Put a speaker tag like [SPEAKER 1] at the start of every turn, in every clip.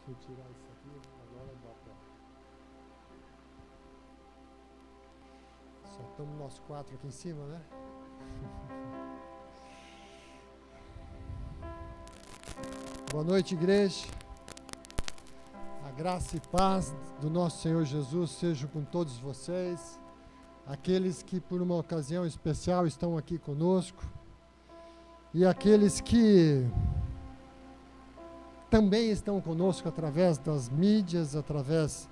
[SPEAKER 1] Retirar isso aqui, agora dá pra... Só estamos nós quatro aqui em cima, né? Boa noite, igreja. A graça e paz do nosso Senhor Jesus seja com todos vocês, aqueles que por uma ocasião especial estão aqui conosco e aqueles que também estão conosco através das mídias, através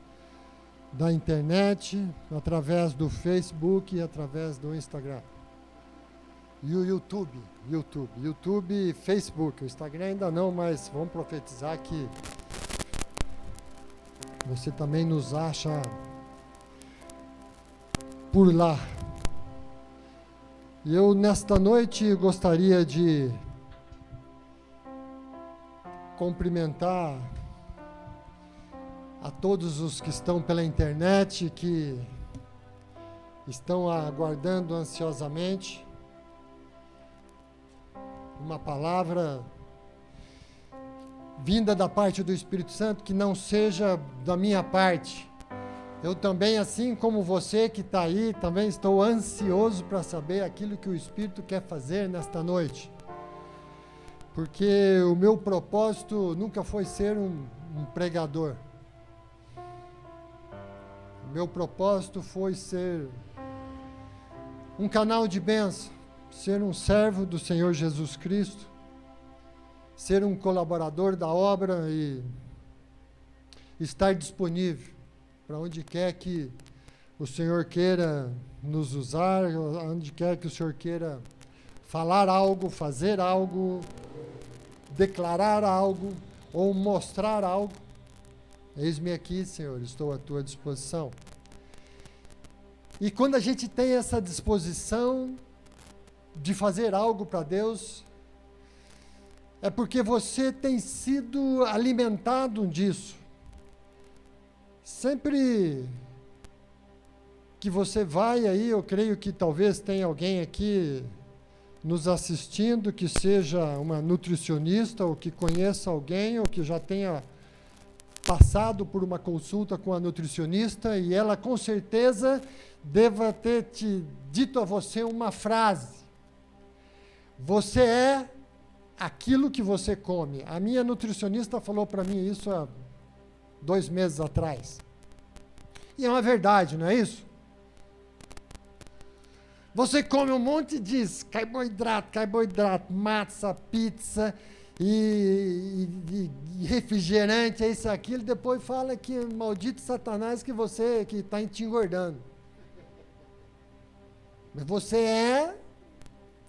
[SPEAKER 1] da internet, através do Facebook e através do Instagram. E o YouTube e Facebook. O Instagram ainda não, mas vamos profetizar que você também nos acha por lá. E eu, nesta noite, gostaria de cumprimentar a todos os que estão pela internet, que estão aguardando ansiosamente uma palavra vinda da parte do Espírito Santo, que não seja da minha parte. Eu também, assim como você que está aí, também estou ansioso para saber aquilo que o Espírito quer fazer nesta noite. Porque o meu propósito nunca foi ser um pregador. O meu propósito foi ser um canal de bênção, ser um servo do Senhor Jesus Cristo, ser um colaborador da obra e estar disponível para onde quer que o Senhor queira nos usar, onde quer que o Senhor queira falar algo, fazer algo, declarar algo ou mostrar algo. Eis-me aqui, Senhor, estou à tua disposição. E quando a gente tem essa disposição de fazer algo para Deus, é porque você tem sido alimentado disso. Sempre que você vai aí, eu creio que talvez tenha alguém aqui nos assistindo que seja uma nutricionista, ou que conheça alguém, ou que já tenha passado por uma consulta com a nutricionista, e ela com certeza deva ter te dito a você uma frase: você é aquilo que você come. A minha nutricionista falou para mim isso há 2 meses atrás. E é uma verdade, não é isso? Você come um monte de carboidrato, massa, pizza e refrigerante, isso, aquilo, depois fala que maldito Satanás que você que está te engordando. Mas você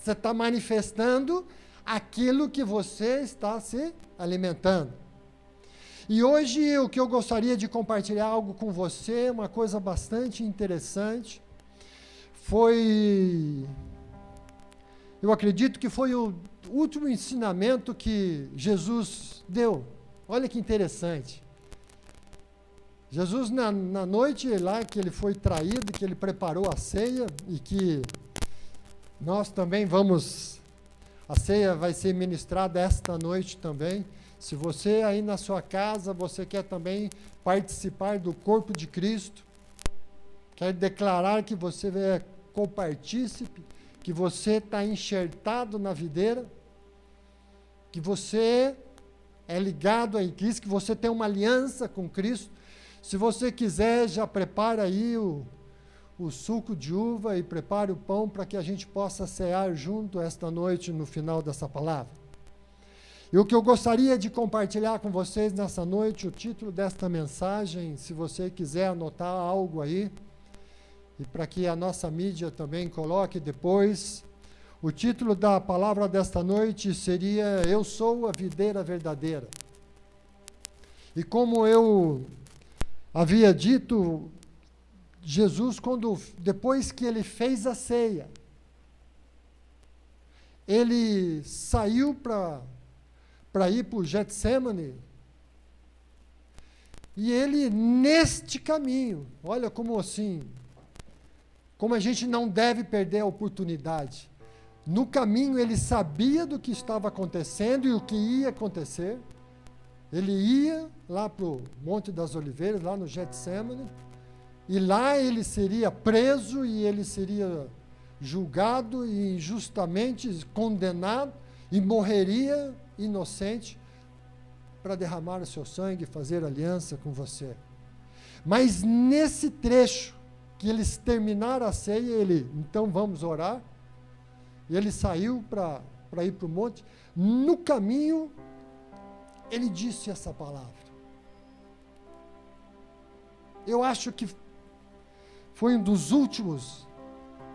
[SPEAKER 1] está manifestando aquilo que você está se alimentando. E hoje o que eu gostaria de compartilhar algo com você, uma coisa bastante interessante, eu acredito que foi o último ensinamento que Jesus deu. Olha que interessante. Jesus, na noite lá que ele foi traído, que ele preparou a ceia, e que nós também a ceia vai ser ministrada esta noite também. Se você aí na sua casa, você quer também participar do corpo de Cristo, quer declarar que você é copartícipe, que você está enxertado na videira, que você é ligado a Cristo, que você tem uma aliança com Cristo. Se você quiser, já prepara aí o suco de uva e prepare o pão para que a gente possa cear junto esta noite no final dessa palavra. E o que eu gostaria de compartilhar com vocês nessa noite, o título desta mensagem, se você quiser anotar algo aí, e para que a nossa mídia também coloque depois, o título da palavra desta noite seria: Eu sou a videira verdadeira. E como eu havia dito, Jesus, depois que ele fez a ceia, ele saiu para ir para o Getsemane, e ele, neste caminho, olha como assim, como a gente não deve perder a oportunidade. No caminho ele sabia do que estava acontecendo e o que ia acontecer, Ele ia lá para o Monte das Oliveiras, lá no Getsêmani, e lá ele seria preso e ele seria julgado e injustamente condenado e morreria inocente para derramar o seu sangue e fazer aliança com você. Mas nesse trecho que eles terminaram a ceia, ele, então vamos orar, e ele saiu para ir para o monte. No caminho, ele disse essa palavra. Eu acho que foi um dos últimos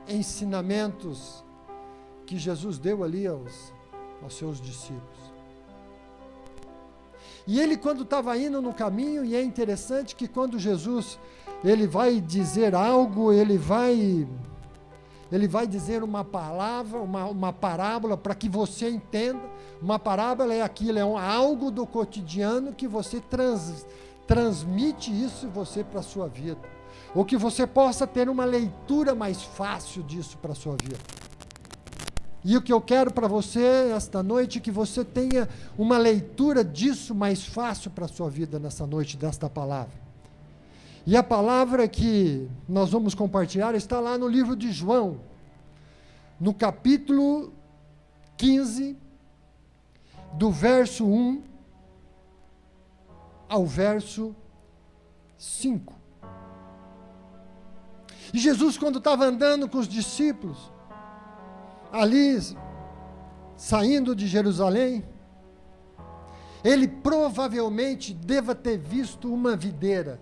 [SPEAKER 1] ensinamentos que Jesus deu ali aos seus discípulos. E ele, quando estava indo no caminho, e é interessante que quando Jesus ele vai dizer algo, ele vai dizer uma palavra, uma parábola para que você entenda. Uma parábola é aquilo, algo do cotidiano que você transmite isso você para a sua vida. Ou que você possa ter uma leitura mais fácil disso para a sua vida. E o que eu quero para você esta noite é que você tenha uma leitura disso mais fácil para a sua vida nessa noite, desta palavra. E a palavra que nós vamos compartilhar está lá no livro de João, no capítulo 15, do verso 1 ao verso 5. E Jesus, quando estava andando com os discípulos, ali, saindo de Jerusalém, ele provavelmente deva ter visto uma videira.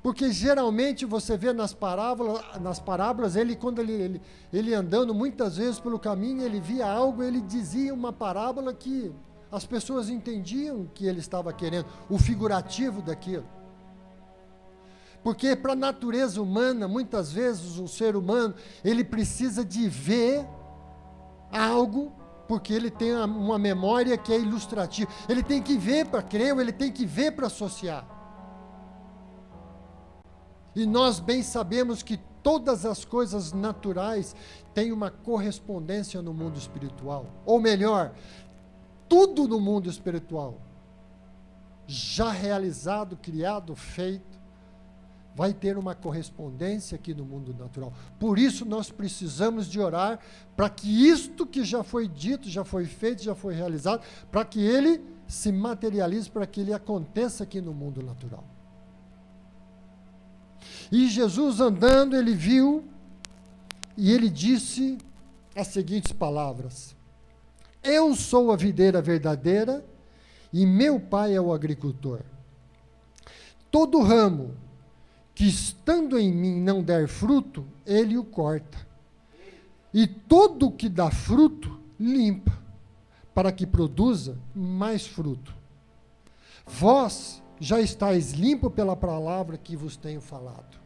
[SPEAKER 1] Porque geralmente você vê nas parábolas, quando ele andando muitas vezes pelo caminho, ele via algo, ele dizia uma parábola que as pessoas entendiam o que ele estava querendo, o figurativo daquilo. Porque para a natureza humana, muitas vezes o ser humano, ele precisa de ver algo, porque ele tem uma memória que é ilustrativa. Ele tem que ver para crer, ou ele tem que ver para associar. E nós bem sabemos que todas as coisas naturais têm uma correspondência no mundo espiritual. Ou melhor, tudo no mundo espiritual, já realizado, criado, feito, vai ter uma correspondência aqui no mundo natural. Por isso nós precisamos de orar para que isto que já foi dito, já foi feito, já foi realizado, para que ele se materialize, para que ele aconteça aqui no mundo natural. E Jesus andando, ele viu e ele disse as seguintes palavras: Eu sou a videira verdadeira e meu pai é o agricultor. Todo ramo que estando em mim não der fruto, ele o corta. E todo o que dá fruto, limpa, para que produza mais fruto. Vós já estáis limpo pela palavra que vos tenho falado.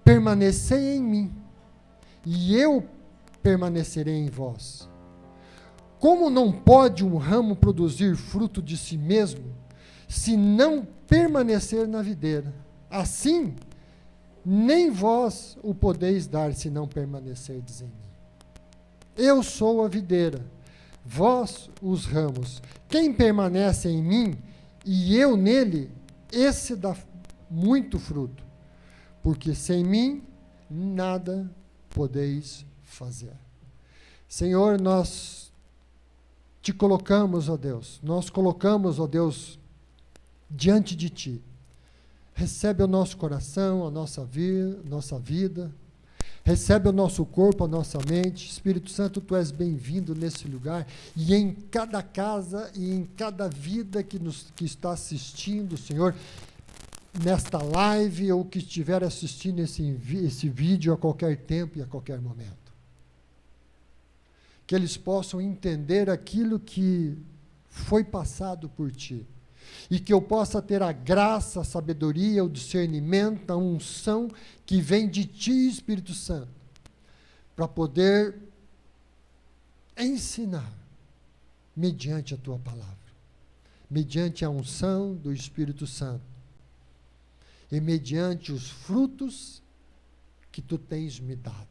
[SPEAKER 1] Permanecei em mim, e eu permanecerei em vós. Como não pode um ramo produzir fruto de si mesmo, se não permanecer na videira? Assim, nem vós o podeis dar, se não permanecerdes em mim. Eu sou a videira, vós os ramos. Quem permanece em mim, e eu nele, esse dá muito fruto, porque sem mim nada podeis fazer. Senhor, nós te colocamos, ó Deus, nós colocamos, ó Deus, diante de ti. Recebe o nosso coração, a nossa vida, recebe o nosso corpo, a nossa mente. Espírito Santo, tu és bem-vindo nesse lugar, e em cada casa e em cada vida que está assistindo, Senhor, nesta live, ou que estiver assistindo esse vídeo a qualquer tempo e a qualquer momento. Que eles possam entender aquilo que foi passado por ti, e que eu possa ter a graça, a sabedoria, o discernimento, a unção que vem de ti, Espírito Santo, para poder ensinar mediante a tua palavra, mediante a unção do Espírito Santo e mediante os frutos que tu tens me dado,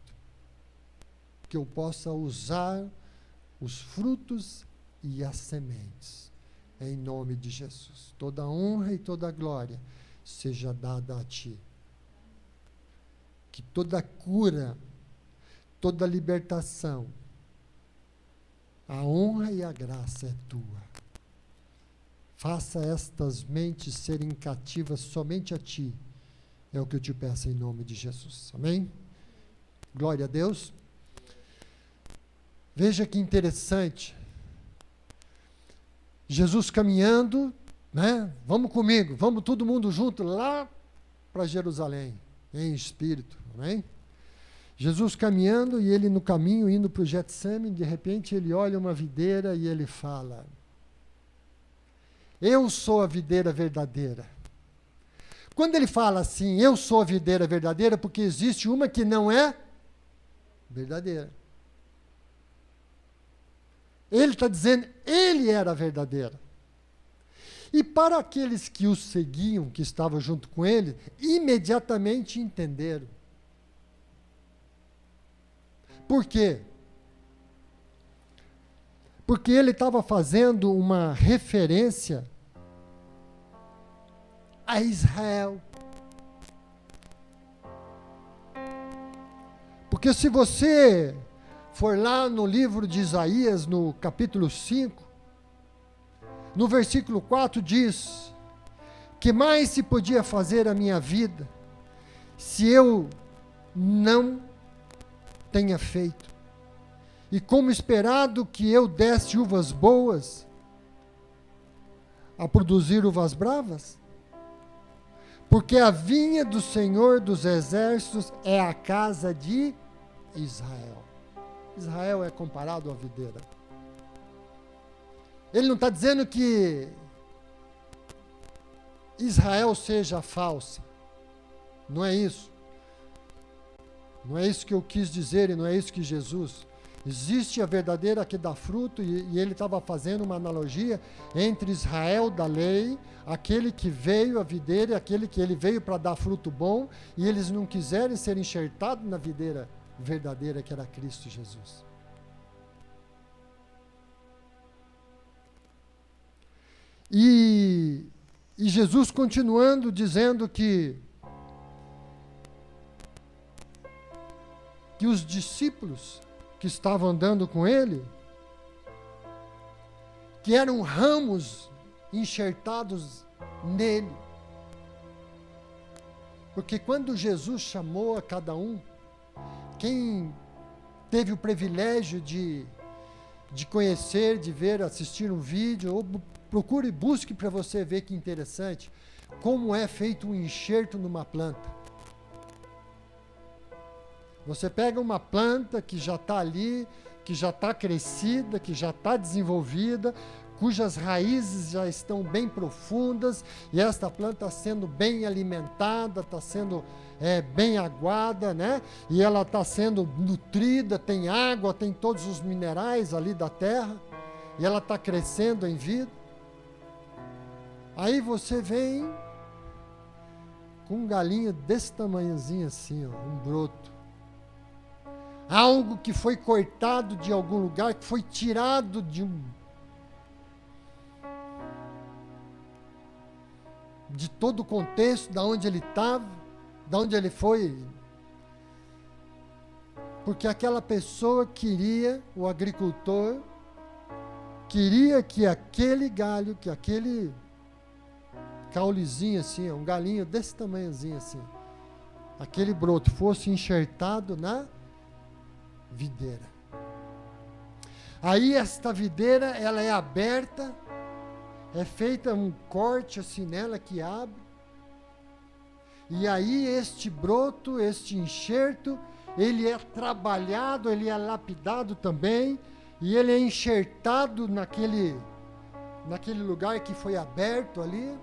[SPEAKER 1] que eu possa usar os frutos e as sementes em nome de Jesus. Toda honra e toda glória seja dada a Ti. Que toda cura, toda libertação, a honra e a graça é Tua. Faça estas mentes serem cativas somente a Ti. É o que eu te peço em nome de Jesus. Amém? Glória a Deus. Veja que interessante. Jesus caminhando, né? Vamos comigo, vamos todo mundo junto lá para Jerusalém, em espírito. Amém? Jesus caminhando e ele no caminho, indo para o Getsemane, de repente ele olha uma videira e ele fala: eu sou a videira verdadeira. Quando ele fala assim, eu sou a videira verdadeira, porque existe uma que não é verdadeira. Ele está dizendo, ele era verdadeiro. E para aqueles que o seguiam, que estavam junto com ele, imediatamente entenderam. Por quê? Porque ele estava fazendo uma referência a Israel. Porque se você for lá no livro de Isaías, no capítulo 5, no versículo 4 diz: que mais se podia fazer a minha vida se eu não tenha feito? E como esperado que eu desse uvas boas a produzir uvas bravas? Porque a vinha do Senhor dos Exércitos é a casa de Israel. Israel é comparado à videira. Ele não está dizendo que Israel seja falsa. Não é isso. Não é isso que eu quis dizer e não é isso que Jesus. Existe a verdadeira que dá fruto e ele estava fazendo uma analogia entre Israel da lei, aquele que veio a videira e aquele que ele veio para dar fruto bom e eles não quiserem ser enxertados na videira verdadeira que era Cristo Jesus. E Jesus continuando dizendo que os discípulos que estavam andando com ele, que eram ramos enxertados nele. Porque quando Jesus chamou a cada um, quem teve o privilégio de conhecer, de ver, assistir um vídeo, ou procure e busque para você ver que interessante, como é feito um enxerto numa planta. Você pega uma planta que já está ali, que já está crescida, que já está desenvolvida, cujas raízes já estão bem profundas, e esta planta está sendo bem alimentada, está sendo bem aguada, né? E ela está sendo nutrida, tem água, tem todos os minerais ali da terra, e ela está crescendo em vida. Aí você vem com um galinho desse tamanhozinho assim, ó, um broto. Algo que foi cortado de algum lugar, que foi tirado de todo o contexto, da onde ele estava, da onde ele foi. Porque aquela pessoa queria, o agricultor, queria que aquele galho, que aquele caulezinho assim, um galinho desse tamanhozinho assim, aquele broto fosse enxertado na videira. Aí esta videira, ela é aberta, é feita um corte assim nela que abre, e aí este broto, este enxerto, ele é trabalhado, ele é lapidado também, e ele é enxertado naquele lugar que foi aberto ali.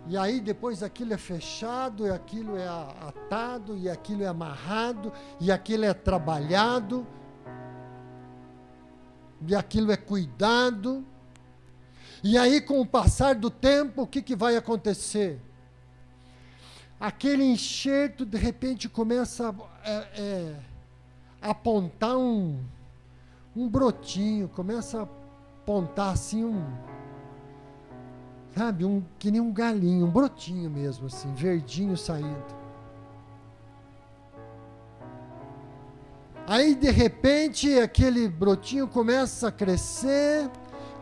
[SPEAKER 1] E aí depois aquilo é fechado, e aquilo é atado, e aquilo é amarrado, e aquilo é trabalhado, e aquilo é cuidado. E aí com o passar do tempo, o que vai acontecer? Aquele enxerto de repente começa a apontar um brotinho, começa a apontar assim sabe, que nem um galinho, um brotinho mesmo, assim, verdinho saindo. Aí, de repente, aquele brotinho começa a crescer,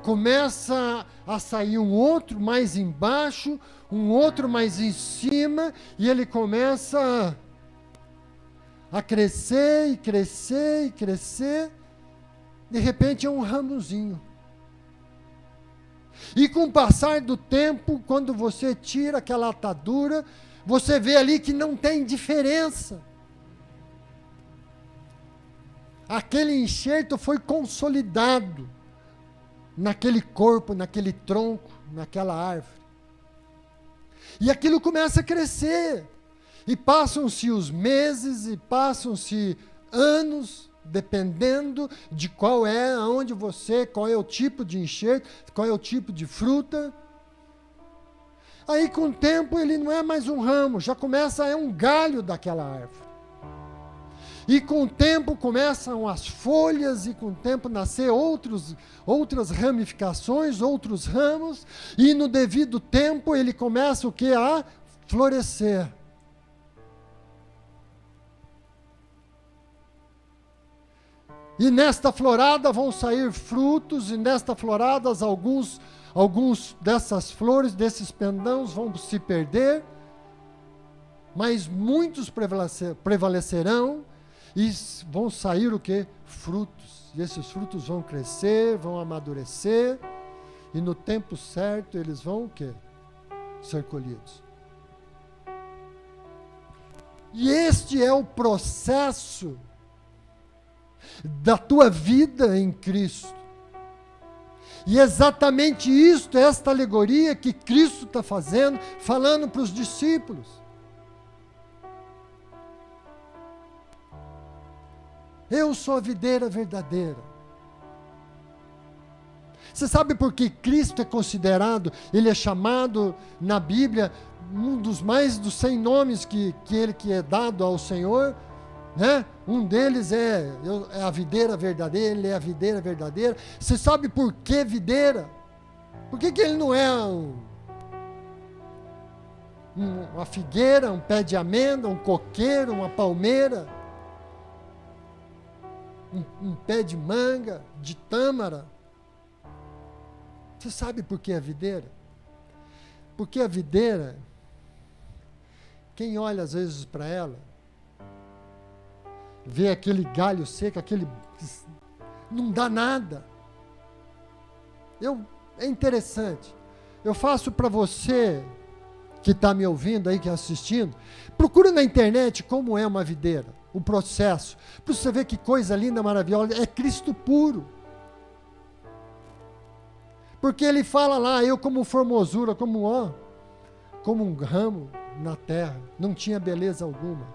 [SPEAKER 1] começa a sair um outro mais embaixo, um outro mais em cima, e ele começa a crescer e crescer e crescer. De repente é um ramozinho. E com o passar do tempo, quando você tira aquela atadura, você vê ali que não tem diferença. Aquele enxerto foi consolidado naquele corpo, naquele tronco, naquela árvore. E aquilo começa a crescer. E passam-se os meses e passam-se anos, dependendo de qual é, aonde você, qual é o tipo de enxerto, qual é o tipo de fruta. Aí com o tempo ele não é mais um ramo, já começa a é um galho daquela árvore. E com o tempo começam as folhas, e com o tempo nascer outras ramificações, outros ramos, e no devido tempo ele começa o que? A florescer. E nesta florada vão sair frutos, e nesta florada alguns dessas flores, desses pendãos vão se perder, mas muitos prevalecerão, e vão sair o quê? Frutos. E esses frutos vão crescer, vão amadurecer, e no tempo certo eles vão o quê? Ser colhidos. E este é o processo da tua vida em Cristo. E exatamente isto, esta alegoria que Cristo está fazendo, falando para os discípulos. Eu sou a videira verdadeira. Você sabe por que Cristo é considerado, ele é chamado na Bíblia, um dos mais dos 100 nomes que é dado ao Senhor, né? Um deles é a videira verdadeira, ele é a videira verdadeira. Você sabe por que videira? Por que ele não é uma figueira, um pé de amêndoa, um coqueiro, uma palmeira? Um pé de manga, de tâmara. Você sabe por que a videira? Porque a videira, quem olha às vezes para ela, vê aquele galho seco, não dá nada. É interessante. Eu faço para você que está me ouvindo aí, que está assistindo, procura na internet como é uma videira, o processo, para você ver que coisa linda, maravilhosa, é Cristo puro. Porque ele fala lá, eu como formosura, como um ramo na terra, não tinha beleza alguma.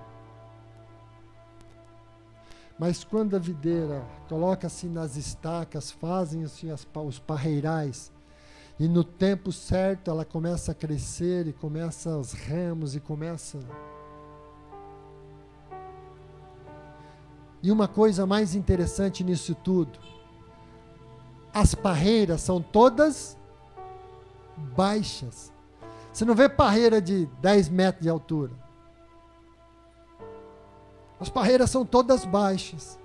[SPEAKER 1] Mas quando a videira coloca-se nas estacas, fazem-se os parreirais, e no tempo certo ela começa a crescer, e começa os ramos, e começa... E uma coisa mais interessante nisso tudo, as parreiras são todas baixas. Você não vê parreira de 10 metros de altura. As parreiras são todas baixas.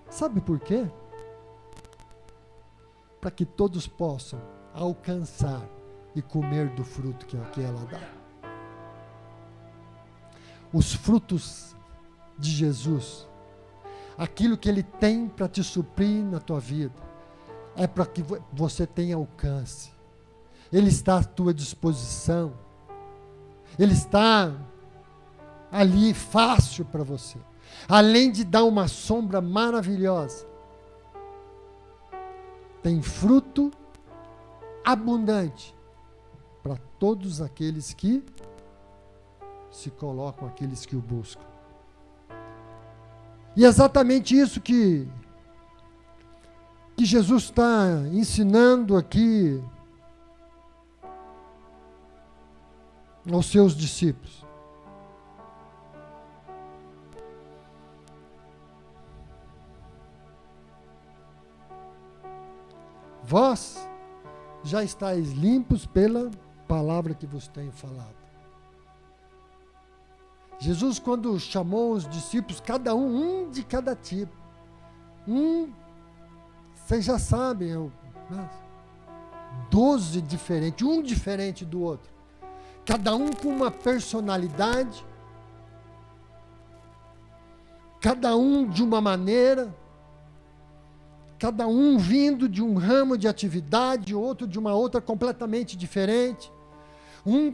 [SPEAKER 1] Sabe por quê? Para que todos possam alcançar e comer do fruto que ela dá. Os frutos de Jesus, aquilo que Ele tem para te suprir na tua vida, é para que você tenha alcance. Ele está à tua disposição. Ele está ali fácil para você. Além de dar uma sombra maravilhosa, tem fruto abundante para todos aqueles que se colocam, aqueles que o buscam. E é exatamente isso que Jesus está ensinando aqui aos seus discípulos. Vós já estáis limpos pela palavra que vos tenho falado. Jesus, quando chamou os discípulos, cada um de cada tipo. Vocês já sabem, 12 diferentes, um diferente do outro. Cada um com uma personalidade, cada um de uma maneira, cada um vindo de um ramo de atividade, outro de uma outra completamente diferente. Um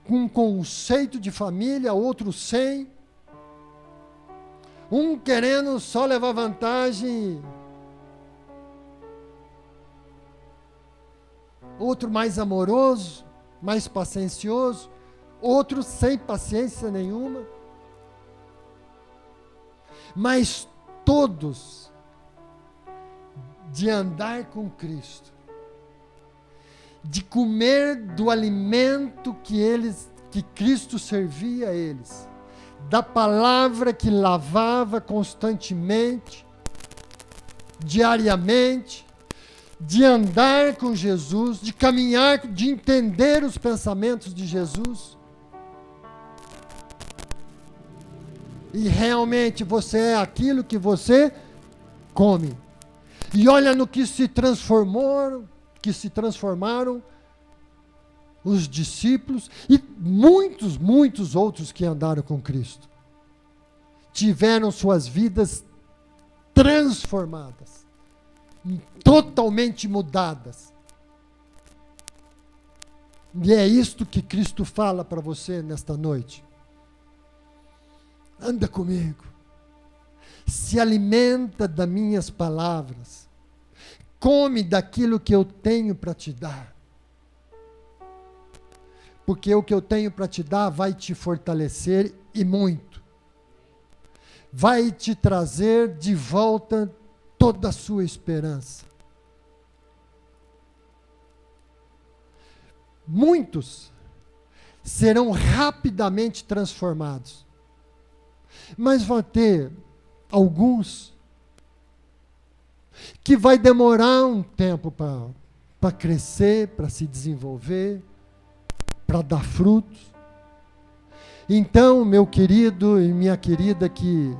[SPEAKER 1] com um conceito de família, outro sem. Um querendo só levar vantagem, outro mais amoroso, mais paciencioso, outro sem paciência nenhuma. Mas todos de andar com Cristo, de comer do alimento que Cristo servia a eles, da palavra que lavava constantemente, diariamente, de andar com Jesus, de caminhar, de entender os pensamentos de Jesus. E realmente você é aquilo que você come. E olha no que se transformaram os discípulos e muitos outros que andaram com Cristo. Tiveram suas vidas transformadas, totalmente mudadas. E é isto que Cristo fala para você nesta noite. Anda comigo, se alimenta das minhas palavras, come daquilo que eu tenho para te dar. Porque o que eu tenho para te dar vai te fortalecer e muito. Vai te trazer de volta toda a sua esperança. Muitos serão rapidamente transformados. Mas vão ter alguns que vai demorar um tempo para crescer, para se desenvolver, para dar frutos. Então, meu querido e minha querida que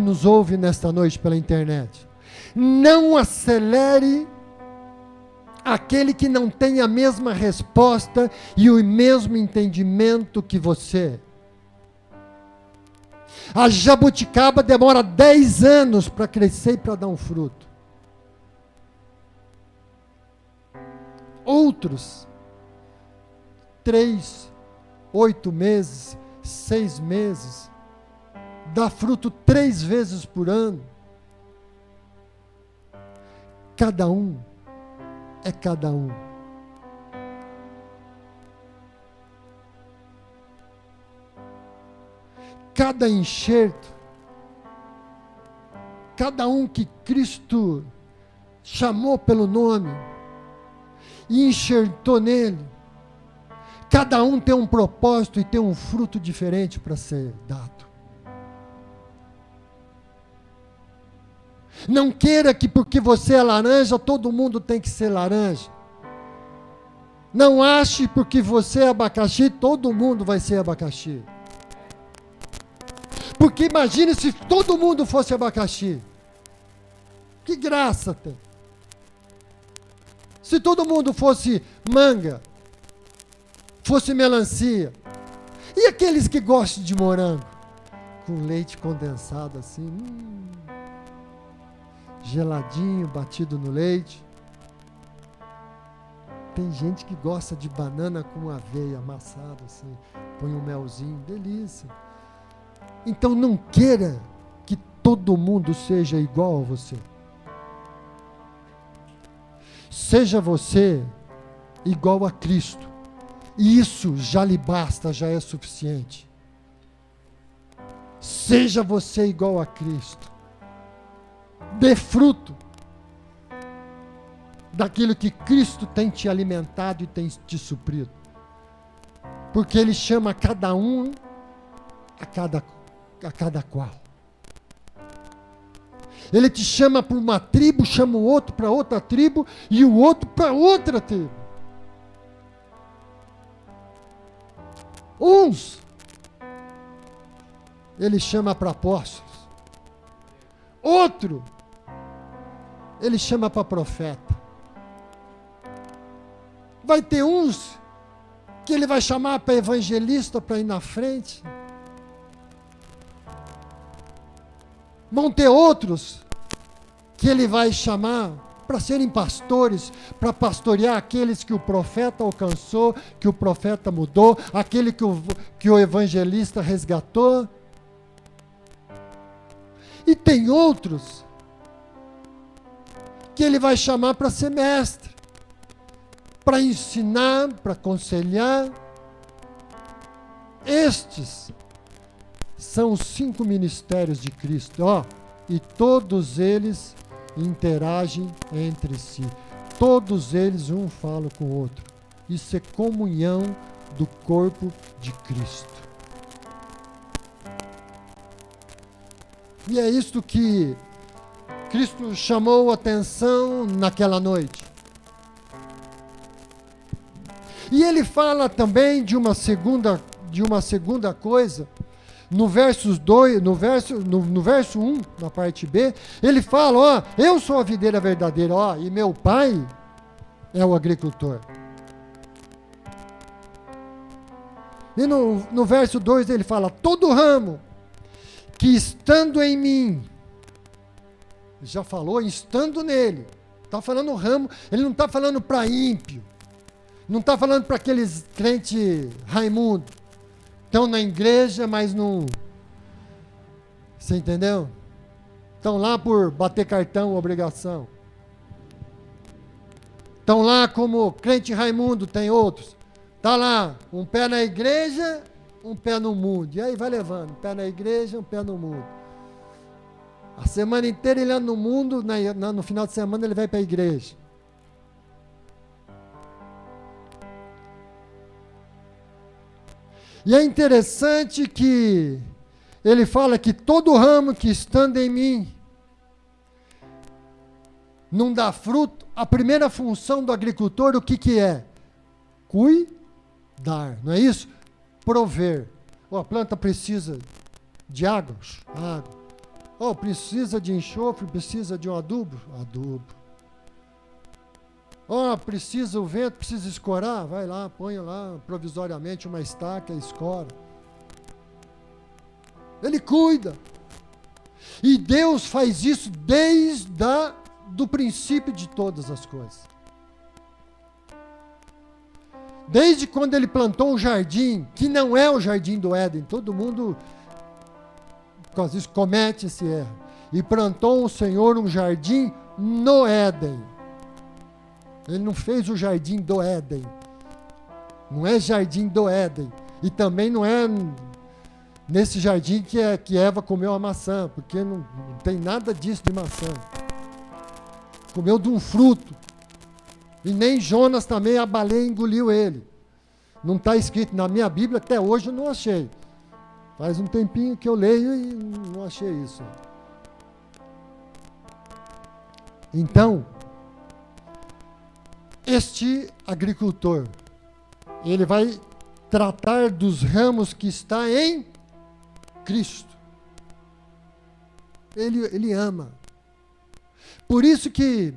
[SPEAKER 1] nos ouve nesta noite pela internet, não acelere aquele que não tem a mesma resposta e o mesmo entendimento que você. A jabuticaba demora 10 anos para crescer e para dar um fruto. Outros 3, 8 meses, 6 meses, dá fruto 3 vezes por ano. Cada um é cada um. Cada enxerto, cada um que Cristo chamou pelo nome e enxertou nele, cada um tem um propósito e tem um fruto diferente para ser dado. Não queira que porque você é laranja, todo mundo tem que ser laranja. Não ache porque você é abacaxi, todo mundo vai ser abacaxi. Porque imagine se todo mundo fosse abacaxi. Que graça tem. Se todo mundo fosse manga, fosse melancia. E aqueles que gostam de morango? Com leite condensado assim, geladinho, batido no leite. Tem gente que gosta de banana com aveia amassada assim, põe um melzinho, delícia. Então não queira que todo mundo seja igual a você. Seja você igual a Cristo. E isso já lhe basta, já é suficiente. Seja você igual a Cristo. Dê fruto daquilo que Cristo tem te alimentado e tem te suprido. Porque Ele chama cada um a cada qual. Ele te chama para uma tribo, chama o outro para outra tribo e o outro para outra tribo. Uns ele chama para apóstolos. Outro ele chama para profeta. Vai ter uns que ele vai chamar para evangelista para ir na frente. Vão ter outros que ele vai chamar para serem pastores, para pastorear aqueles que o profeta alcançou, que o profeta mudou, aquele que o evangelista resgatou. E tem outros que ele vai chamar para ser mestre, para ensinar, para aconselhar. Estes são os 5 ministérios de Cristo, e todos eles interagem entre si. Todos eles, um fala com o outro. Isso é comunhão do corpo de Cristo. E é isto que Cristo chamou a atenção naquela noite. E ele fala também de uma segunda coisa. No verso 1, na parte B, ele fala, eu sou a videira verdadeira, e meu pai é o agricultor. E no verso 2 ele fala, todo ramo que estando em mim, já falou, estando nele, está falando ramo, ele não está falando para ímpio, não está falando para aqueles crentes Raimundo, estão na igreja, mas não... Você entendeu? Estão lá por bater cartão, obrigação. Estão lá como crente Raimundo, tem outros. Está lá, um pé na igreja, um pé no mundo. E aí vai levando, um pé na igreja, um pé no mundo. A semana inteira ele anda no mundo, no final de semana ele vai para a igreja. E é interessante que ele fala que todo ramo que estando em mim não dá fruto. A primeira função do agricultor, o que é? Cuidar, não é isso? Prover. A planta precisa de água. Precisa de enxofre, precisa de um adubo. Precisa o vento, precisa escorar, vai lá, põe lá provisoriamente uma estaca e escora. Ele cuida. E Deus faz isso desde do princípio de todas as coisas. Desde quando ele plantou um jardim, que não é o jardim do Éden, todo mundo, por causa disso, comete esse erro. E plantou o Senhor um jardim no Éden. Ele não fez o jardim do Éden. Não é jardim do Éden. E também não é nesse jardim que Eva comeu a maçã, porque não tem nada disso de maçã. Comeu de um fruto. E nem Jonas também, a baleia engoliu ele. Não está escrito na minha Bíblia, até hoje eu não achei. Faz um tempinho que eu leio e não achei isso. Então, este agricultor, ele vai tratar dos ramos que está em Cristo. Ele ama. Por isso que,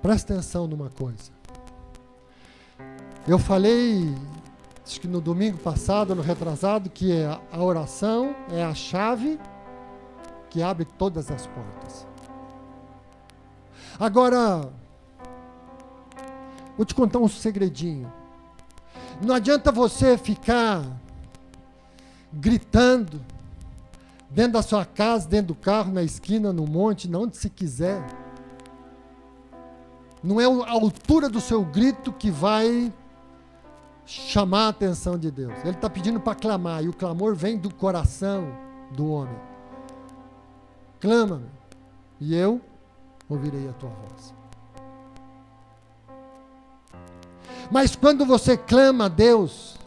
[SPEAKER 1] presta atenção numa coisa. Eu falei, acho que no domingo passado, no retrasado, que a oração é a chave que abre todas as portas. Agora, vou te contar um segredinho. Não adianta você ficar gritando dentro da sua casa, dentro do carro, na esquina, no monte, onde se quiser. Não é a altura do seu grito que vai chamar a atenção de Deus. Ele está pedindo para clamar, e o clamor vem do coração do homem. Clama, e eu ouvirei a tua voz. Mas quando você clama a Deus,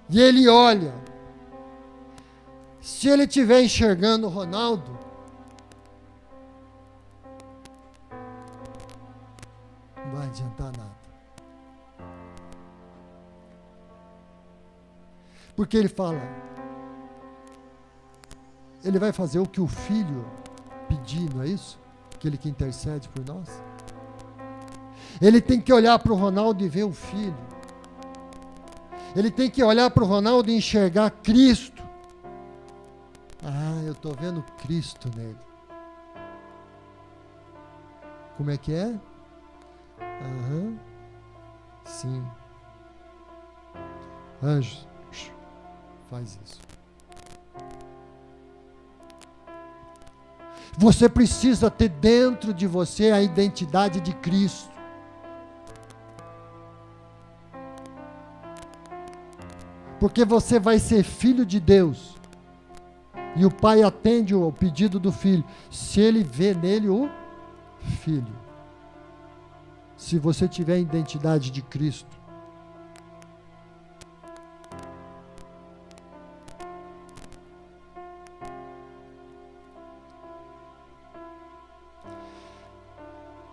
[SPEAKER 1] e Ele olha, se Ele estiver enxergando o Ronaldo, não vai adiantar nada. Porque ele fala, ele vai fazer o que o filho pedir, não é isso? Aquele que intercede por nós. Ele tem que olhar para o Ronaldo e ver o filho. Ele tem que olhar para o Ronaldo e enxergar Cristo. Ah, eu estou vendo Cristo nele. Como é que é? Aham. Sim. Anjos, faz isso. Você precisa ter dentro de você a identidade de Cristo. Porque você vai ser filho de Deus. E o pai atende ao pedido do filho, se ele vê nele o filho. Se você tiver a identidade de Cristo.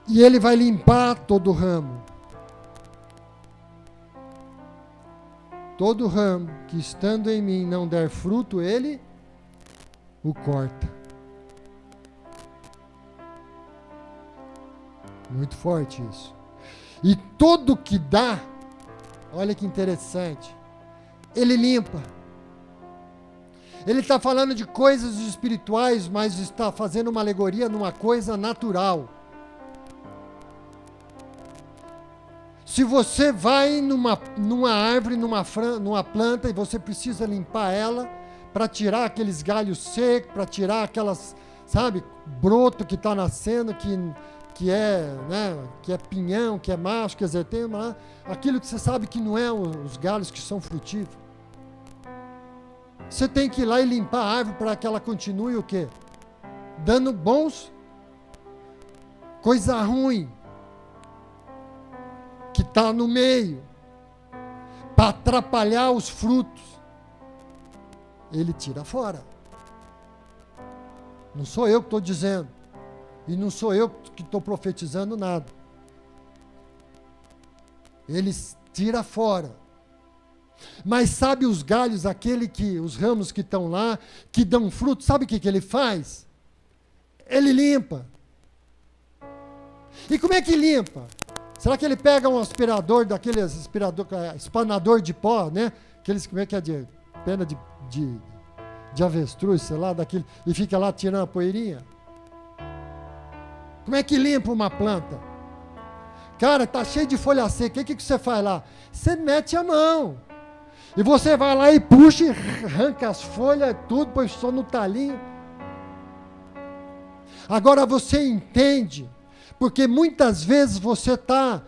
[SPEAKER 1] E ele vai limpar todo o ramo. Todo ramo que estando em mim não der fruto, ele o corta. Muito forte isso. E todo que dá, olha que interessante, ele limpa. Ele está falando de coisas espirituais, mas está fazendo uma alegoria numa coisa natural. Se você vai numa árvore, numa planta, e você precisa limpar ela, para tirar aqueles galhos secos, para tirar aquelas, sabe, broto que está nascendo, que é pinhão, que é macho, quer dizer, tem aquilo que você sabe que não é os galhos que são frutíferos. Você tem que ir lá e limpar a árvore para que ela continue o quê? Dando bons, coisa ruim, que está no meio, para atrapalhar os frutos. Ele tira fora. Não sou eu que estou dizendo. E não sou eu que estou profetizando nada. Ele tira fora. Mas sabe os galhos, os ramos que estão lá, que dão fruto, sabe o que ele faz? Ele limpa. E como é que limpa? Será que ele pega um aspirador, espanador de pó, né? Aqueles, como é que é, de pena de avestruz, sei lá, daquele, e fica lá tirando a poeirinha? Como é que limpa uma planta? Cara, tá cheio de folha seca, o que você faz lá? Você mete a mão. E você vai lá e puxa, e arranca as folhas, tudo, põe só no talinho. Agora você entende, porque muitas vezes você está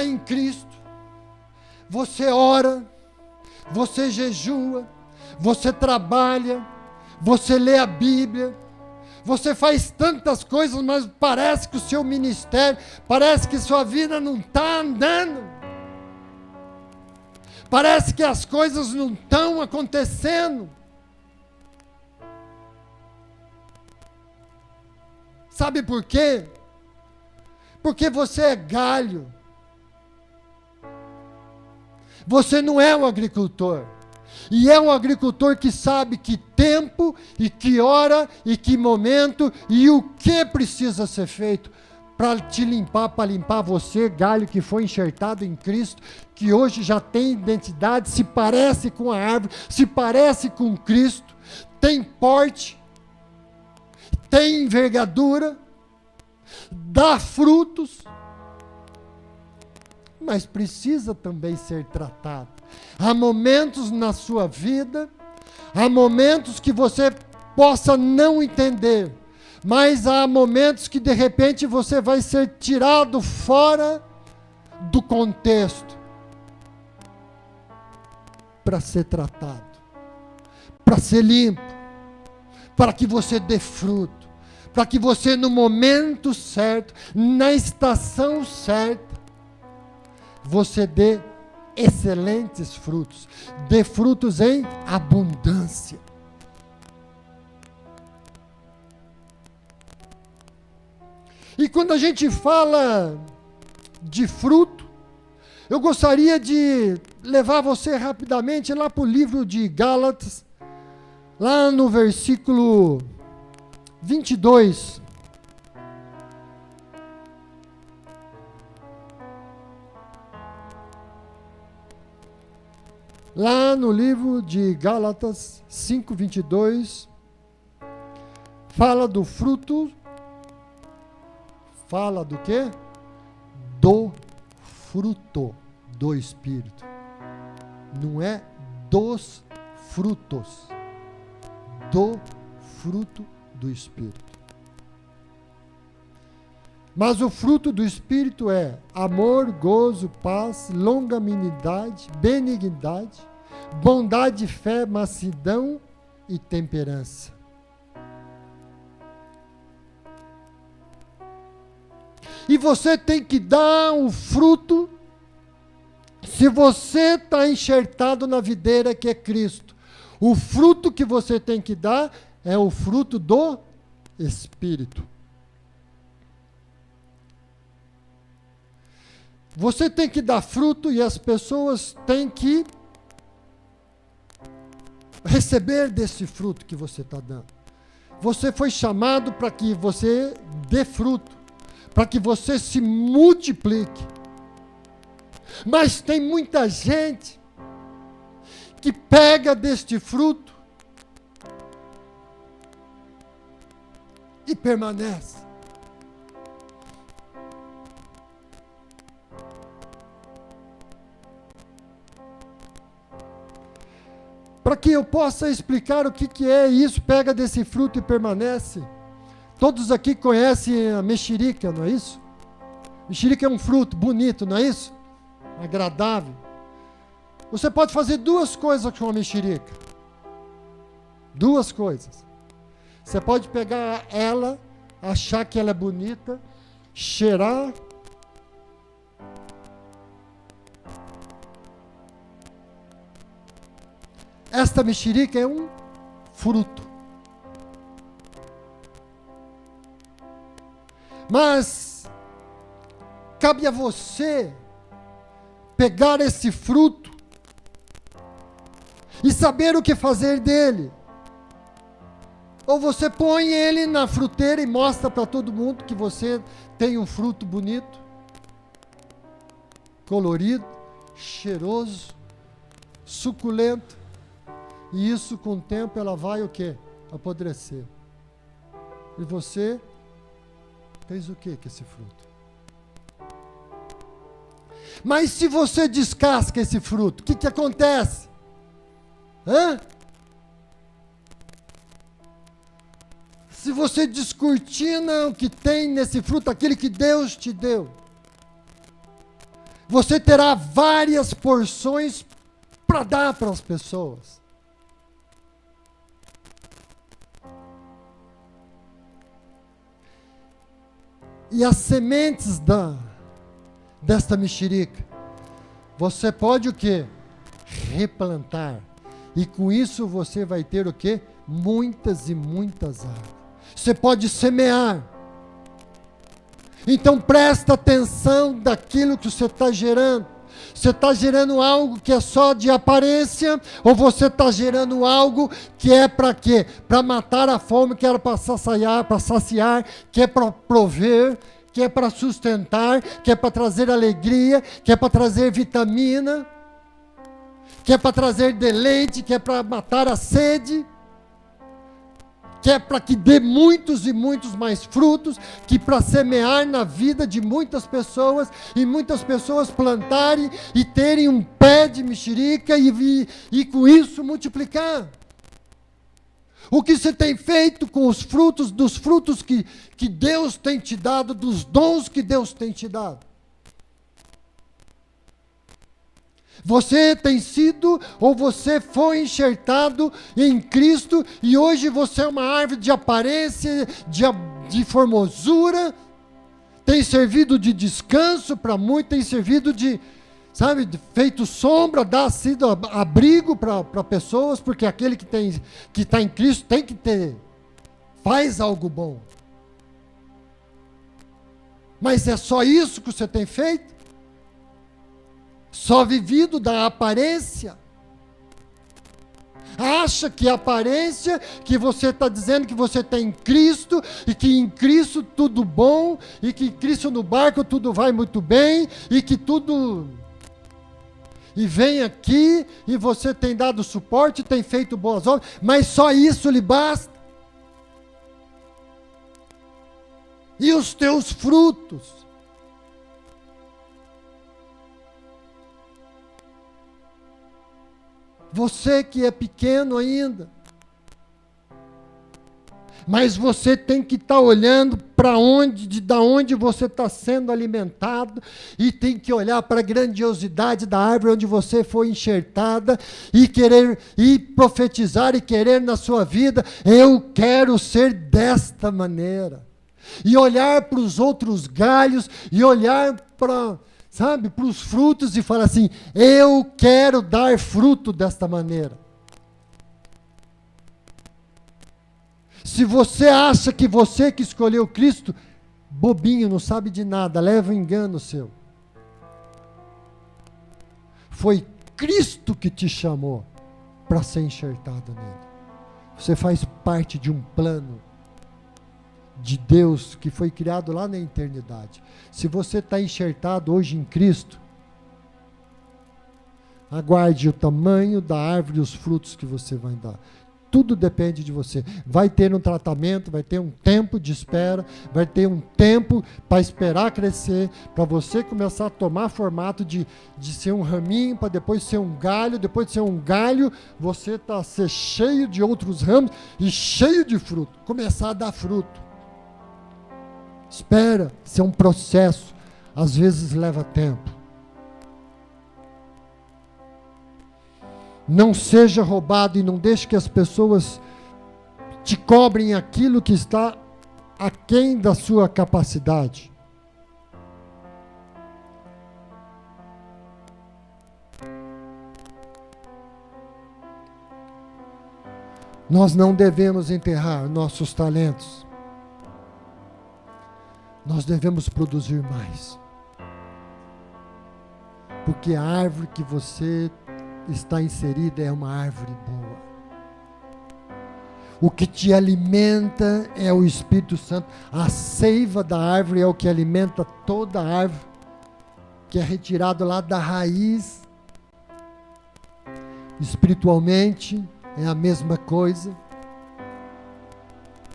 [SPEAKER 1] em Cristo, você ora, você jejua, você trabalha, você lê a Bíblia, você faz tantas coisas, mas parece que o seu ministério, parece que sua vida não está andando, parece que as coisas não estão acontecendo. Sabe por quê? Porque você é galho. Você não é um agricultor. E é um agricultor que sabe que tempo, e que hora, e que momento, e o que precisa ser feito para te limpar, para limpar você, galho que foi enxertado em Cristo, que hoje já tem identidade, se parece com a árvore, se parece com Cristo, tem porte, tem envergadura, dá frutos, mas precisa também ser tratado. Há momentos na sua vida, há momentos que você possa não entender, mas há momentos que de repente você vai ser tirado fora do contexto para ser tratado, para ser limpo, para que você dê fruto, para que você no momento certo, na estação certa, você dê excelentes frutos, dê frutos em abundância. E quando a gente fala de fruto, Eu gostaria de levar você rapidamente lá para o livro de Gálatas, lá no versículo 22. Lá no livro de Gálatas 5:22, fala do fruto, fala do quê? Do fruto do Espírito. Não é dos frutos, do fruto do Espírito. Mas o fruto do Espírito é amor, gozo, paz, longanimidade, benignidade, bondade, fé, mansidão e temperança. E você tem que dar o fruto, se você está enxertado na videira que é Cristo. O fruto que você tem que dar é o fruto do Espírito. Você tem que dar fruto e as pessoas têm que receber desse fruto que você está dando. Você foi chamado para que você dê fruto, para que você se multiplique. Mas tem muita gente que pega deste fruto e permanece. Para que eu possa explicar o que é isso, pega desse fruto e permanece. Todos aqui conhecem a mexerica, não é isso? Mexerica é um fruto bonito, não é isso? Agradável. Você pode fazer duas coisas com a mexerica. Duas coisas. Você pode pegar ela, achar que ela é bonita, cheirar. Esta mexerica é um fruto. Mas cabe a você pegar esse fruto e saber o que fazer dele. Ou você põe ele na fruteira e mostra para todo mundo que você tem um fruto bonito, colorido, cheiroso, suculento. E isso com o tempo ela vai o quê? Apodrecer. E você fez o quê com esse fruto? Mas se você descasca esse fruto, o que acontece? Se você descortina o que tem nesse fruto, aquele que Deus te deu, você terá várias porções para dar para as pessoas. E as sementes desta mexerica, você pode o quê? Replantar. E com isso você vai ter o quê? Muitas e muitas árvores. Você pode semear. Então presta atenção daquilo que você está gerando. Você está gerando algo que é só de aparência, ou você está gerando algo que é para quê? Para matar a fome, que era para saciar, que é para prover, que é para sustentar, que é para trazer alegria, que é para trazer vitamina, que é para trazer deleite, que é para matar a sede, que é para que dê muitos e muitos mais frutos, que para semear na vida de muitas pessoas, e muitas pessoas plantarem e terem um pé de mexerica e com isso multiplicar. O que você tem feito com os frutos, dos frutos que Deus tem te dado, dos dons que Deus tem te dado? Você tem sido, ou você foi enxertado em Cristo, e hoje você é uma árvore de aparência, de formosura, tem servido de descanso para muitos, tem servido de, feito sombra, dá sido abrigo para pessoas, porque aquele que está em Cristo tem que faz algo bom. Mas é só isso que você tem feito? só vivido da aparência. Acha que a aparência, que você está dizendo que você tem em Cristo, e que em Cristo tudo bom, e que em Cristo no barco tudo vai muito bem, e que tudo... E vem aqui, e você tem dado suporte, tem feito boas obras, mas só isso lhe basta. E os teus frutos? Você que é pequeno ainda, mas você tem que estar olhando para onde, da onde você está sendo alimentado, e tem que olhar para a grandiosidade da árvore onde você foi enxertada, e querer, e profetizar e querer na sua vida, eu quero ser desta maneira. E olhar para os outros galhos, e olhar para... sabe, para os frutos, e fala assim, eu quero dar fruto desta maneira. Se você acha que você que escolheu Cristo, bobinho, não sabe de nada, leva um engano seu. Foi Cristo que te chamou para ser enxertado nele. Você faz parte de um plano de Deus que foi criado lá na eternidade. Se você está enxertado hoje em Cristo, aguarde o tamanho da árvore e os frutos que você vai dar. Tudo depende de você. Vai ter um tratamento, vai ter um tempo de espera, vai ter um tempo para esperar crescer, para você começar a tomar formato de ser um raminho, para depois ser um galho, depois de ser um galho, você está ser cheio de outros ramos e cheio de fruto, começar a dar fruto. Espera, isso é um processo, às vezes leva tempo. Não seja roubado e não deixe que as pessoas te cobrem aquilo que está aquém da sua capacidade. Nós não devemos enterrar nossos talentos. Nós devemos produzir mais. Porque a árvore que você está inserida é uma árvore boa. O que te alimenta é o Espírito Santo. A seiva da árvore é o que alimenta toda a árvore, que é retirado lá da raiz. Espiritualmente é a mesma coisa.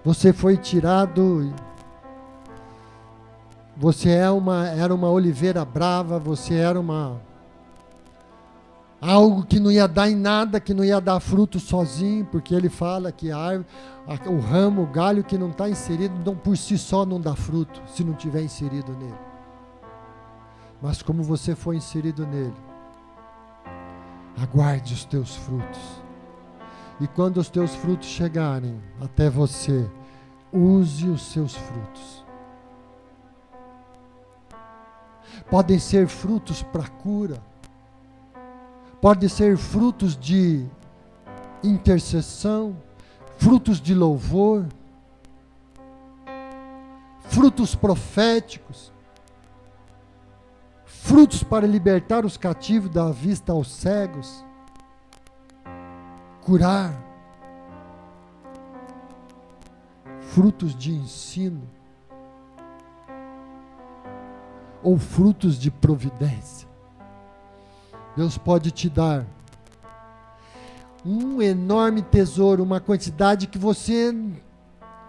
[SPEAKER 1] Você foi tirado... Você era uma oliveira brava, você era algo que não ia dar em nada, que não ia dar fruto sozinho, porque ele fala que o ramo, o galho que não está inserido, não, por si só não dá fruto, se não tiver inserido nele. Mas como você foi inserido nele, aguarde os teus frutos. E quando os teus frutos chegarem até você, use os seus frutos. Podem ser frutos para cura, podem ser frutos de intercessão, frutos de louvor, frutos proféticos, frutos para libertar os cativos da vista aos cegos, curar, frutos de ensino, ou frutos de providência. Deus pode te dar um enorme tesouro, uma quantidade que você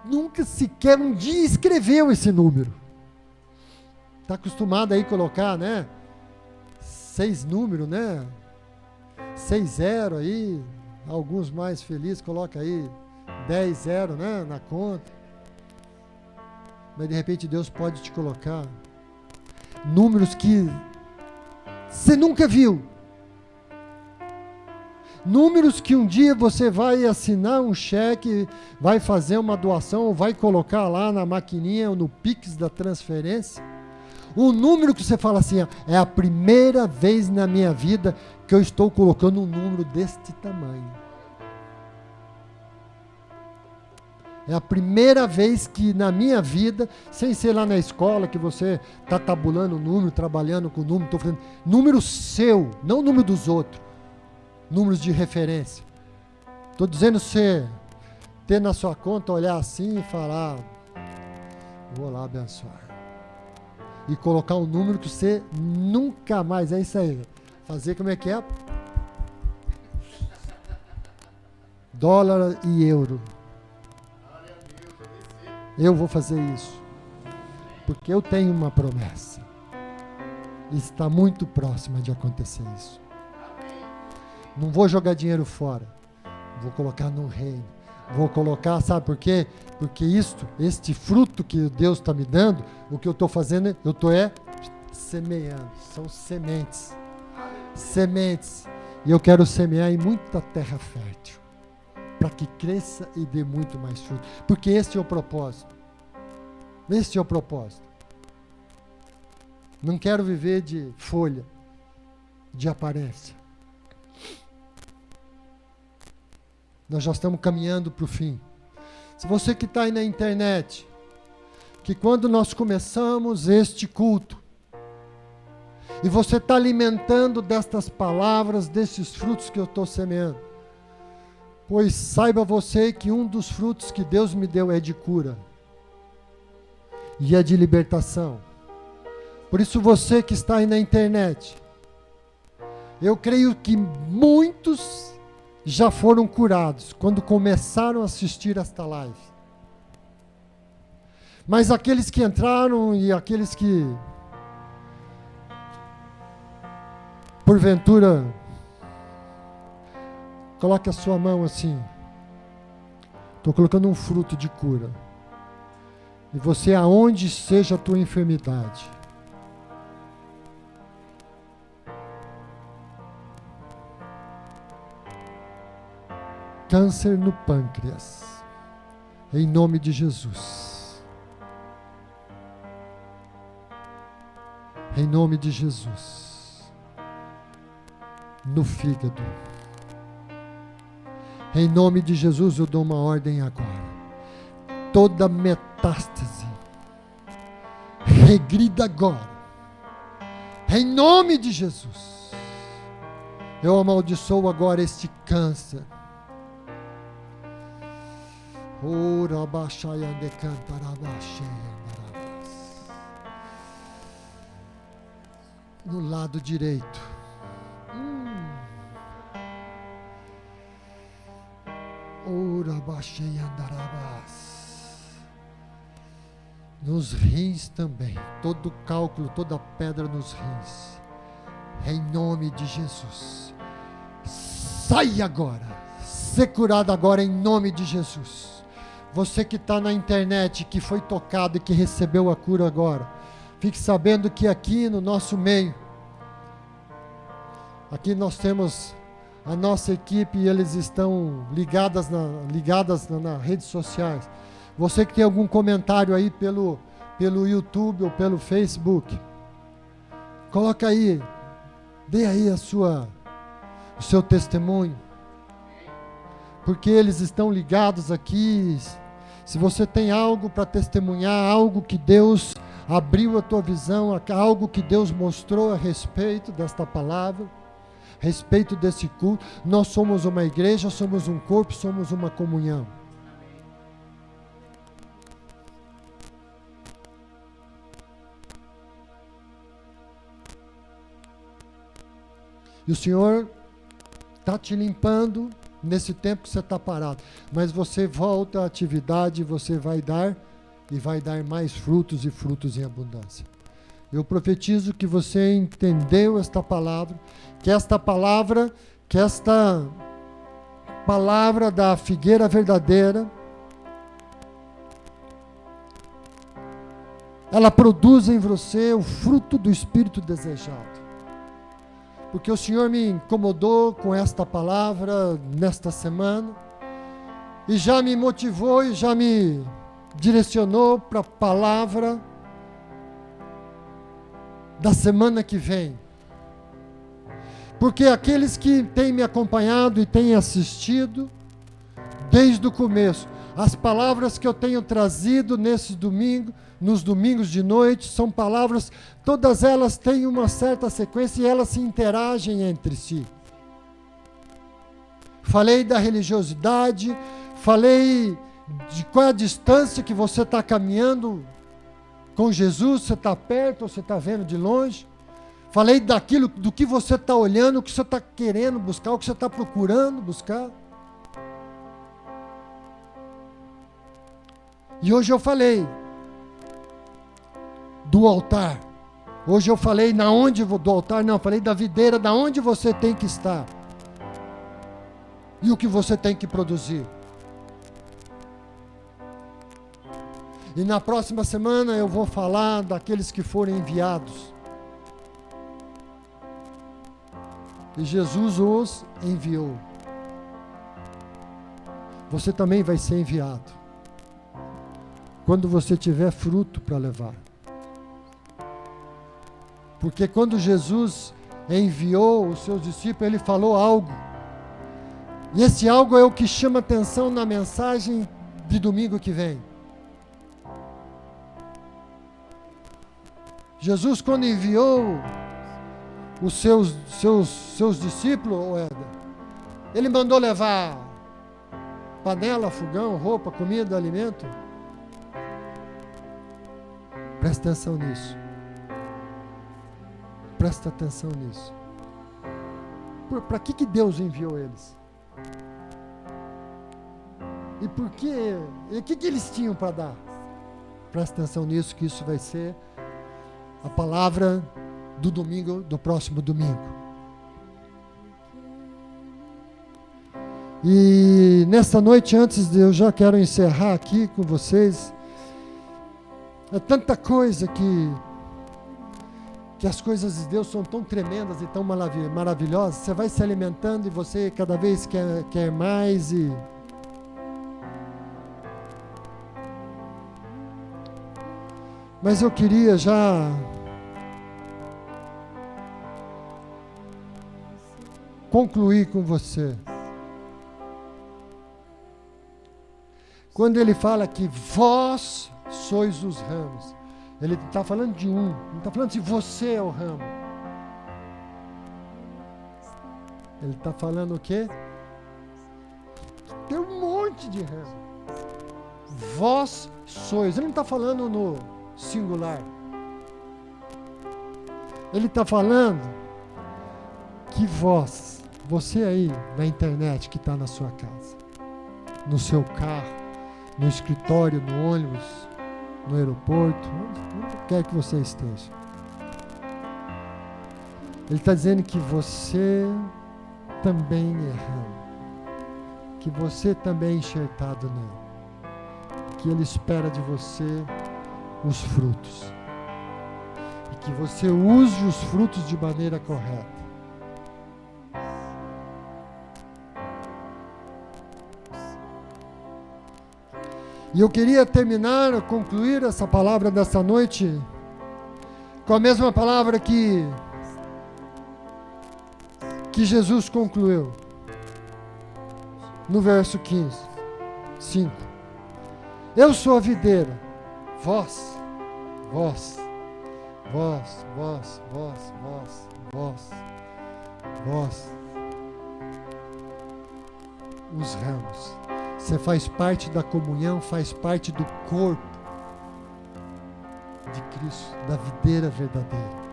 [SPEAKER 1] nunca sequer um dia escreveu esse número. Está acostumado aí a colocar, né? 6 números, né? 6 0 aí, alguns mais felizes, coloca aí 10 0, né? Na conta. Mas de repente Deus pode te colocar números que você nunca viu. Números que um dia você vai assinar um cheque, vai fazer uma doação, ou vai colocar lá na maquininha ou no Pix da transferência. Um número que você fala assim, é a primeira vez na minha vida que eu estou colocando um número deste tamanho. É a primeira vez que na minha vida, sem ser lá na escola, que você está tabulando o número, trabalhando com o número, estou falando, número seu, não número dos outros, números de referência. Estou dizendo você ter na sua conta, olhar assim e falar, vou lá abençoar. E colocar um número que você nunca mais, é isso aí, fazer como é que é? Dólar e euro. Eu vou fazer isso, porque eu tenho uma promessa, e está muito próxima de acontecer isso. Não vou jogar dinheiro fora, vou colocar no reino, vou colocar, sabe por quê? Porque este fruto que Deus está me dando, o que eu estou fazendo, eu estou semeando, são sementes, e eu quero semear em muita terra fértil, para que cresça e dê muito mais fruto. Porque esse é o propósito. Esse é o propósito. Não quero viver de folha, de aparência. Nós já estamos caminhando para o fim. Se você que está aí na internet, que quando nós começamos este culto, e você está alimentando destas palavras, desses frutos que eu estou semeando, pois saiba você que um dos frutos que Deus me deu é de cura e é de libertação. Por isso você que está aí na internet, eu creio que muitos já foram curados quando começaram a assistir esta live. Mas aqueles que entraram e aqueles que porventura, coloque a sua mão assim. Estou colocando um fruto de cura. E você, aonde seja a tua enfermidade, câncer no pâncreas, em nome de Jesus. Em nome de Jesus. No fígado. Em nome de Jesus, eu dou uma ordem agora. Toda metástase, regrida agora. Em nome de Jesus. Eu amaldiçoo agora este câncer. No lado direito. Nos rins também. Todo cálculo, toda pedra nos rins. Em nome de Jesus. Sai agora. Ser curado agora em nome de Jesus. Você que está na internet, que foi tocado e que recebeu a cura agora, fique sabendo que aqui no nosso meio, aqui nós temos a nossa equipe e eles estão ligadas nas redes sociais. Você que tem algum comentário aí pelo YouTube ou pelo Facebook, coloca aí, dê aí o seu testemunho, porque eles estão ligados aqui. Se você tem algo para testemunhar, algo que Deus abriu a tua visão, algo que Deus mostrou a respeito desta palavra, a respeito desse culto, nós somos uma igreja, somos um corpo, somos uma comunhão. E o Senhor está te limpando nesse tempo que você está parado. Mas você volta à atividade, você vai dar e vai dar mais frutos e frutos em abundância. Eu profetizo que você entendeu esta palavra, que esta palavra da figueira verdadeira, ela produz em você o fruto do Espírito desejado. Porque o Senhor me incomodou com esta palavra nesta semana, e já me motivou e já me direcionou para a palavra da semana que vem. Porque aqueles que têm me acompanhado e têm assistido desde o começo, As palavras que eu tenho trazido nos domingos de noite, são palavras, todas elas têm uma certa sequência e elas se interagem entre si. Falei da religiosidade, falei de qual é a distância que você está caminhando com Jesus, você está perto ou você está vendo de longe. Falei do que você está olhando, o que você está querendo buscar, o que você está procurando buscar. E hoje eu falei do altar. Hoje eu falei do altar, não, falei da videira, da onde você tem que estar. E o que você tem que produzir. E na próxima semana eu vou falar daqueles que foram enviados. E Jesus os enviou. Você também vai ser enviado. Quando você tiver fruto para levar. Porque quando Jesus enviou os seus discípulos, ele falou algo. E esse algo é o que chama atenção na mensagem de domingo que vem. Jesus, quando enviou os seus discípulos, ele mandou levar panela, fogão, roupa, comida, alimento. Presta atenção nisso. Presta atenção nisso. Para que Deus enviou eles? E por quê? E o que eles tinham para dar? Presta atenção nisso, que isso vai ser a palavra do domingo, do próximo domingo. E nesta noite, eu já quero encerrar aqui com vocês. É tanta coisa que as coisas de Deus são tão tremendas e tão maravilhosas. Você vai se alimentando e você cada vez quer mais. Mas eu queria já concluir com você. Quando ele fala que vós sois os ramos, ele está falando de um, não está falando de você é o ramo. Ele está falando o quê? Tem um monte de ramos. Vós sois. Ele não está falando no singular. Ele está falando que você aí na internet que está na sua casa, no seu carro, no escritório, no ônibus, no aeroporto, onde quer que você esteja. Ele está dizendo que você também é ramo, que você também é enxertado nele, que ele espera de você os frutos, e que você use os frutos de maneira correta. E eu queria concluir essa palavra dessa noite com a mesma palavra que Jesus concluiu no verso 5. Eu sou a videira, vós, os ramos. Você faz parte da comunhão, faz parte do corpo de Cristo, da videira verdadeira.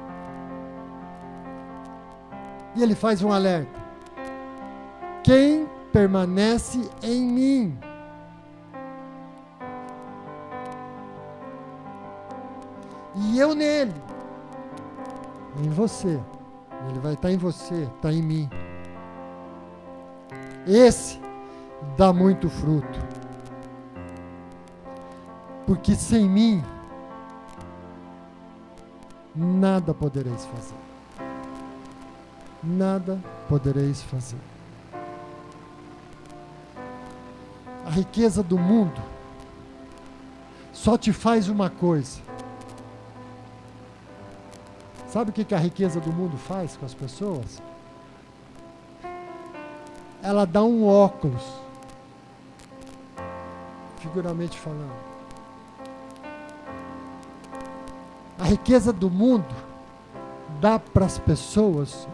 [SPEAKER 1] E ele faz um alerta. Quem permanece em mim e eu nele, em você, ele vai estar em você, está em mim. Esse dá muito fruto, porque sem mim nada podereis fazer. Nada podereis fazer. A riqueza do mundo só te faz uma coisa. Sabe o que a riqueza do mundo faz com as pessoas? Ela dá um óculos figuramente falando. A riqueza do mundo dá para as pessoas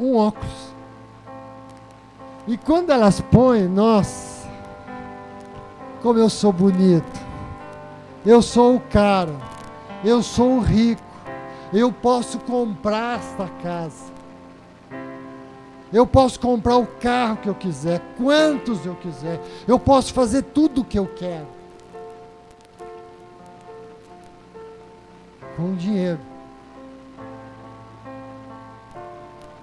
[SPEAKER 1] um óculos. E quando elas põem, nossa, como eu sou bonito, eu sou o cara, eu sou o rico, eu posso comprar esta casa, eu posso comprar o carro que eu quiser, quantos eu quiser, eu posso fazer tudo o que eu quero. Com dinheiro.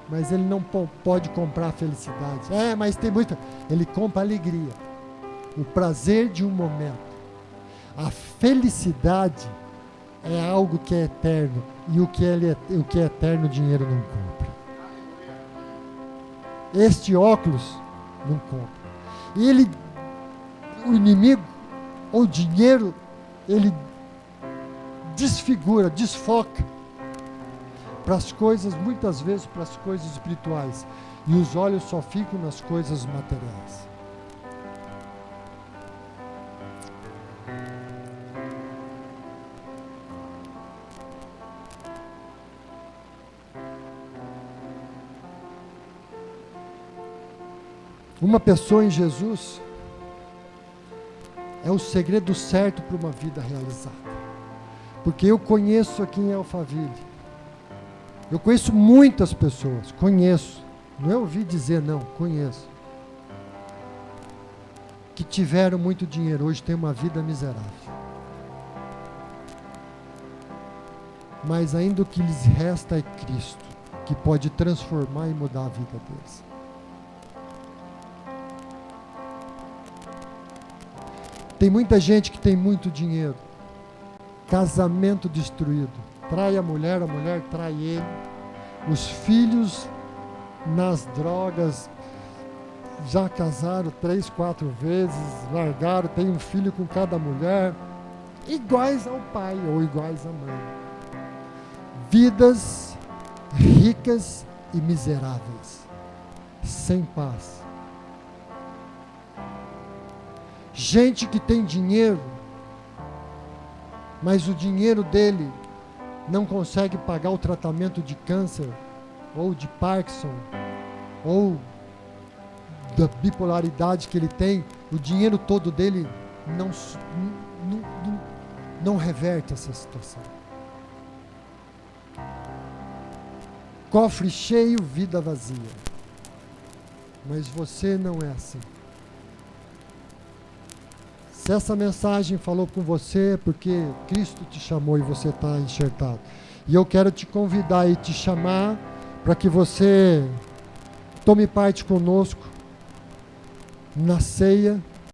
[SPEAKER 1] Mas ele não pode comprar a felicidade. Mas tem muita. Ele compra a alegria, o prazer de um momento. A felicidade é algo que é eterno, e o que é eterno o dinheiro não compra. Este óculos não compra. E o inimigo, ou o dinheiro, ele desfigura, desfoca para as coisas, muitas vezes para as coisas espirituais, e os olhos só ficam nas coisas materiais. Uma pessoa em Jesus é o segredo certo para uma vida realizada. Porque eu conheço aqui em Alphaville, eu conheço muitas pessoas, não é ouvir dizer não, conheço, que tiveram muito dinheiro, hoje têm uma vida miserável. Mas ainda o que lhes resta é Cristo, que pode transformar e mudar a vida deles. Tem muita gente que tem muito dinheiro, casamento destruído, trai a mulher trai ele, os filhos nas drogas, já casaram 3, 4 vezes, largaram, tem um filho com cada mulher, iguais ao pai ou iguais à mãe. Vidas ricas e miseráveis, sem paz. Gente que tem dinheiro, mas o dinheiro dele não consegue pagar o tratamento de câncer, ou de Parkinson, ou da bipolaridade que ele tem, o dinheiro todo dele não reverte essa situação. Cofre cheio, vida vazia. Mas você não é assim. Se essa mensagem falou com você, é porque Cristo te chamou e você está enxertado. E eu quero te convidar e te chamar para que você tome parte conosco na ceia